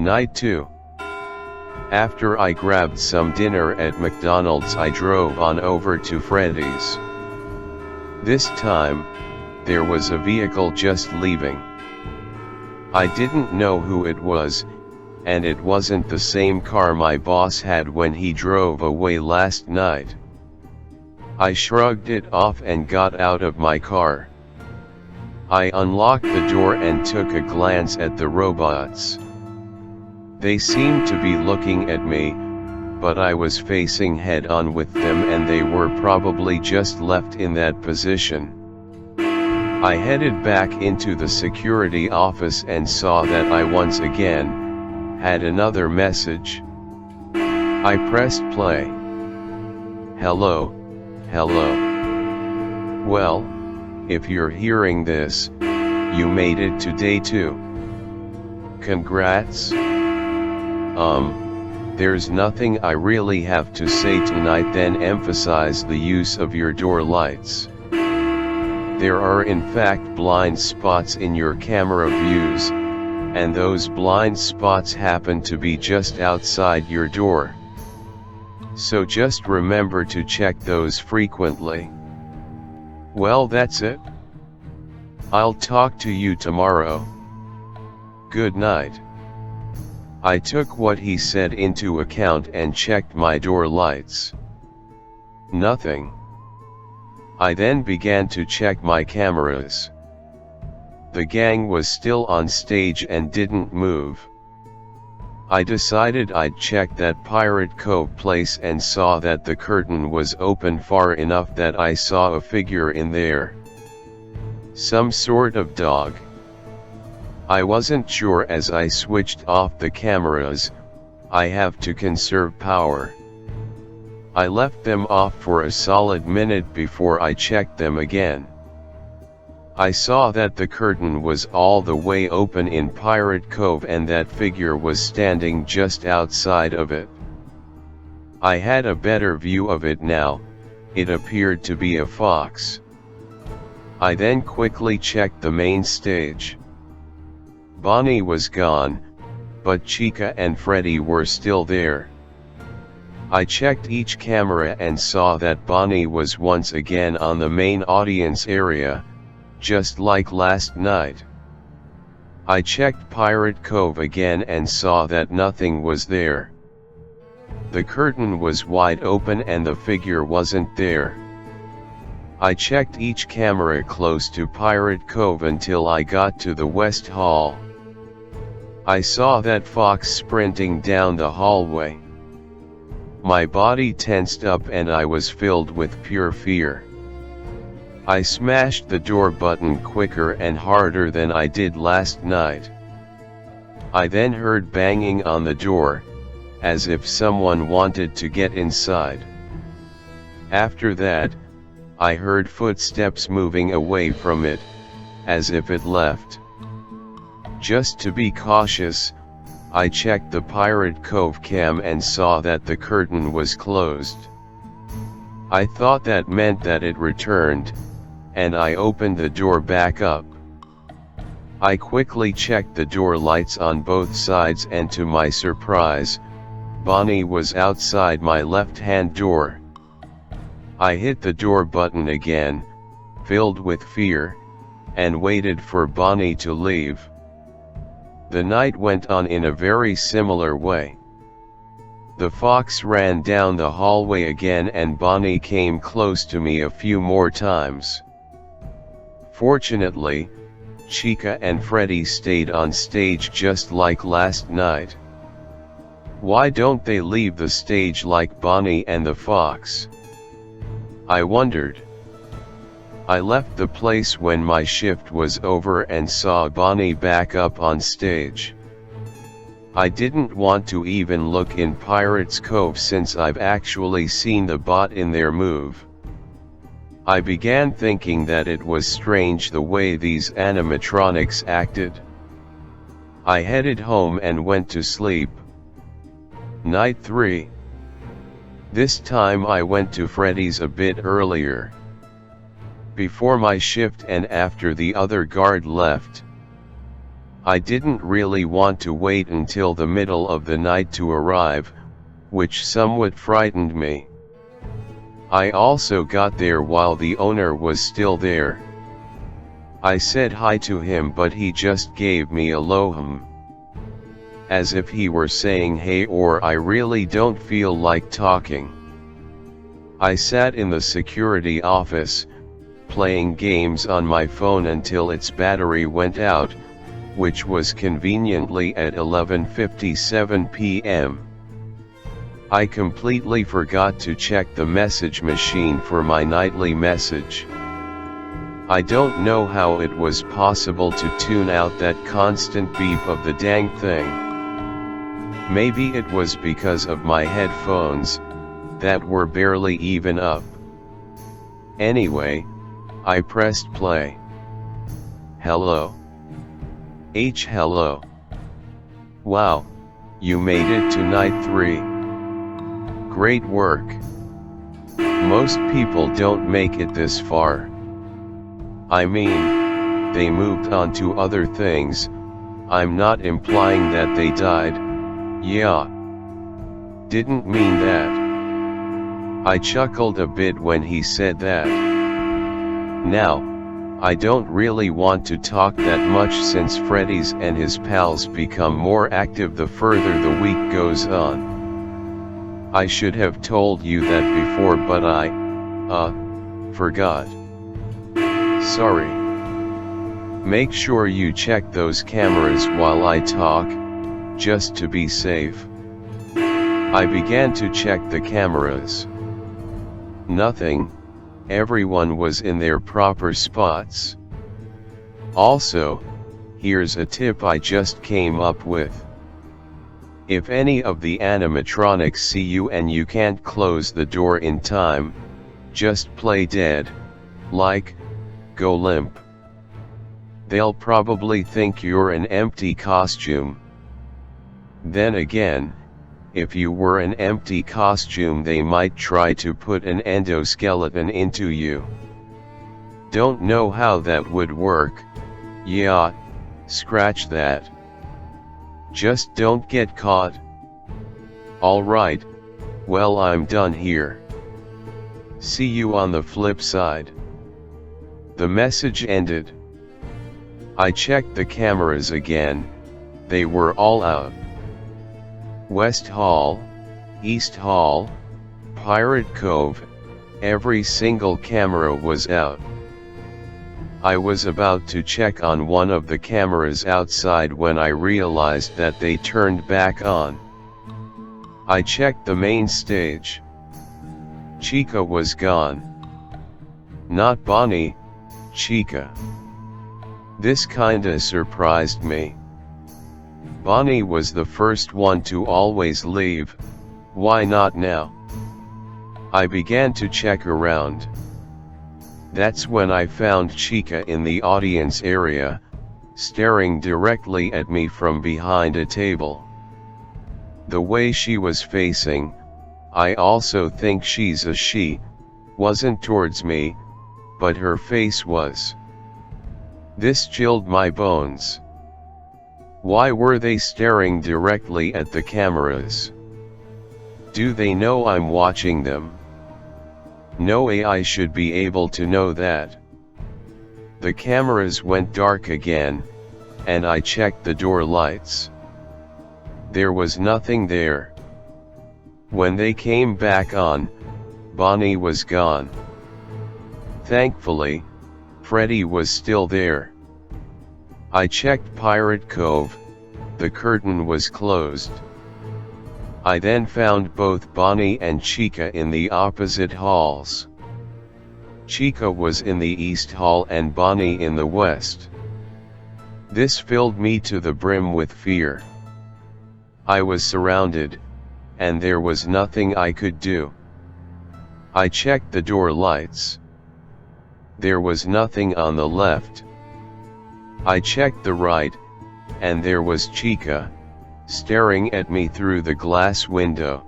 Night 2. After I grabbed some dinner at McDonald's, I drove on over to Freddy's. This time, there was a vehicle just leaving. I didn't know who it was, and it wasn't the same car my boss had when he drove away last night. I shrugged it off and got out of my car. I unlocked the door and took a glance at the robots. They seemed to be looking at me, but I was facing head-on with them and they were probably just left in that position. I headed back into the security office and saw that I once again had another message. I pressed play. Hello, hello. Well, if you're hearing this, you made it to day 2. Congrats. There's nothing I really have to say tonight than emphasize the use of your door lights. There are in fact blind spots in your camera views, and those blind spots happen to be just outside your door. So just remember to check those frequently. Well, that's it. I'll talk to you tomorrow. Good night. I took what he said into account and checked my door lights. Nothing. I then began to check my cameras. The gang was still on stage and didn't move. I decided I'd check that Pirate Cove place and saw that the curtain was open far enough that I saw a figure in there. Some sort of dog. I wasn't sure as I switched off the cameras. I have to conserve power. I left them off for a solid minute before I checked them again. I saw that the curtain was all the way open in Pirate Cove and that figure was standing just outside of it. I had a better view of it now. It appeared to be a fox. I then quickly checked the main stage. Bonnie was gone, but Chica and Freddy were still there. I checked each camera and saw that Bonnie was once again on the main audience area, just like last night. I checked Pirate Cove again and saw that nothing was there. The curtain was wide open and the figure wasn't there. I checked each camera close to Pirate Cove until I got to the West Hall. I saw that fox sprinting down the hallway. My body tensed up and I was filled with pure fear. I smashed the door button quicker and harder than I did last night. I then heard banging on the door, as if someone wanted to get inside. After that, I heard footsteps moving away from it, as if it left. Just to be cautious, I checked the Pirate Cove cam and saw that the curtain was closed. I thought that meant that it returned, and I opened the door back up. I quickly checked the door lights on both sides and to my surprise, Bonnie was outside my left-hand door. I hit the door button again, filled with fear, and waited for Bonnie to leave. The night went on in a very similar way. The fox ran down the hallway again and Bonnie came close to me a few more times. Fortunately, Chica and Freddy stayed on stage just like last night. Why don't they leave the stage like Bonnie and the fox? I wondered. I left the place when my shift was over and saw Bonnie back up on stage. I didn't want to even look in Pirate's Cove since I've actually seen the bot in there move. I began thinking that it was strange the way these animatronics acted. I headed home and went to sleep. Night 3. This time I went to Freddy's a bit earlier. Before my shift and after the other guard left. I didn't really want to wait until the middle of the night to arrive, which somewhat frightened me. I also got there while the owner was still there. I said hi to him, but he just gave me a low hum, as if he were saying hey, or I really don't feel like talking. I sat in the security office, playing games on my phone until its battery went out, which was conveniently at 11:57 p.m. I completely forgot to check the message machine for my nightly message. I don't know how it was possible to tune out that constant beep of the dang thing. Maybe it was because of my headphones, that were barely even up. Anyway, I pressed play. Hello. Hello. Wow, you made it to night 3. Great work. Most people don't make it this far. I mean, they moved on to other things. I'm not implying that they died. Yeah. Didn't mean that. I chuckled a bit when he said that. Now, I don't really want to talk that much since Freddy's and his pals become more active the further the week goes on. I should have told you that before, but I forgot. Sorry. Make sure you check those cameras while I talk, just to be safe. I began to check the cameras. Nothing. Everyone was in their proper spots. Also, here's a tip I just came up with. If any of the animatronics see you and you can't close the door in time, just play dead, like, go limp. They'll probably think you're an empty costume. Then again, if you were an empty costume, they might try to put an endoskeleton into you. Don't know how that would work. Yeah, scratch that. Just don't get caught. Alright, well, I'm done here. See you on the flip side. The message ended. I checked the cameras again. They were all out. West Hall, East Hall, Pirate Cove, every single camera was out. I was about to check on one of the cameras outside when I realized that they turned back on. I checked the main stage. Chica was gone. Not Bonnie, Chica. This kinda surprised me. Bonnie was the first one to always leave. Why not now? I began to check around. That's when I found Chica in the audience area, staring directly at me from behind a table. The way she was facing, I also think she's a she, wasn't towards me, but her face was. This chilled my bones. Why were they staring directly at the cameras? Do they know I'm watching them? No way I should be able to know that. The cameras went dark again, and I checked the door lights. There was nothing there. When they came back on, Bonnie was gone. Thankfully, Freddy was still there. I checked Pirate Cove. The curtain was closed. I then found both Bonnie and Chica in the opposite halls. Chica was in the East Hall and Bonnie in the West. This filled me to the brim with fear. I was surrounded, and there was nothing I could do. I checked the door lights. There was nothing on the left. I checked the right, and there was Chica, staring at me through the glass window.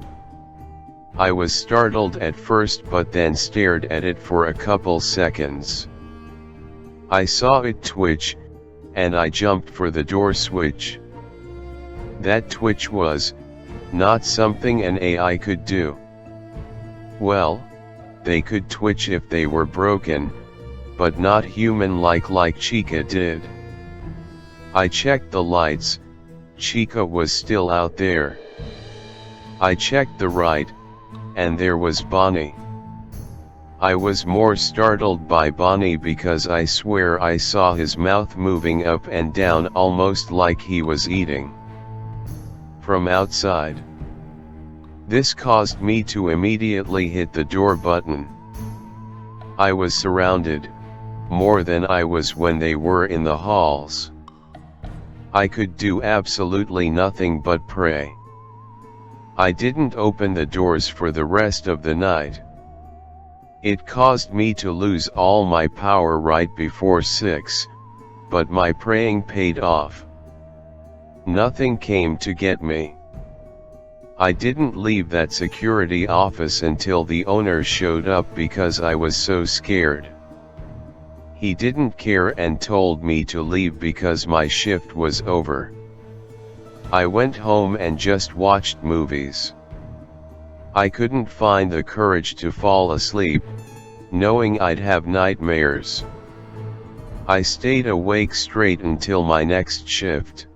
I was startled at first, but then stared at it for a couple seconds. I saw it twitch, and I jumped for the door switch. That twitch was not something an AI could do. Well, they could twitch if they were broken, but not human-like Chica did. I checked the lights, Chica was still out there. I checked the right, and there was Bonnie. I was more startled by Bonnie because I swear I saw his mouth moving up and down almost like he was eating from outside. This caused me to immediately hit the door button. I was surrounded, more than I was when they were in the halls. I could do absolutely nothing but pray. I didn't open the doors for the rest of the night. It caused me to lose all my power right before 6, but my praying paid off. Nothing came to get me. I didn't leave that security office until the owner showed up because I was so scared. He didn't care and told me to leave because my shift was over. I went home and just watched movies. I couldn't find the courage to fall asleep, knowing I'd have nightmares. I stayed awake straight until my next shift.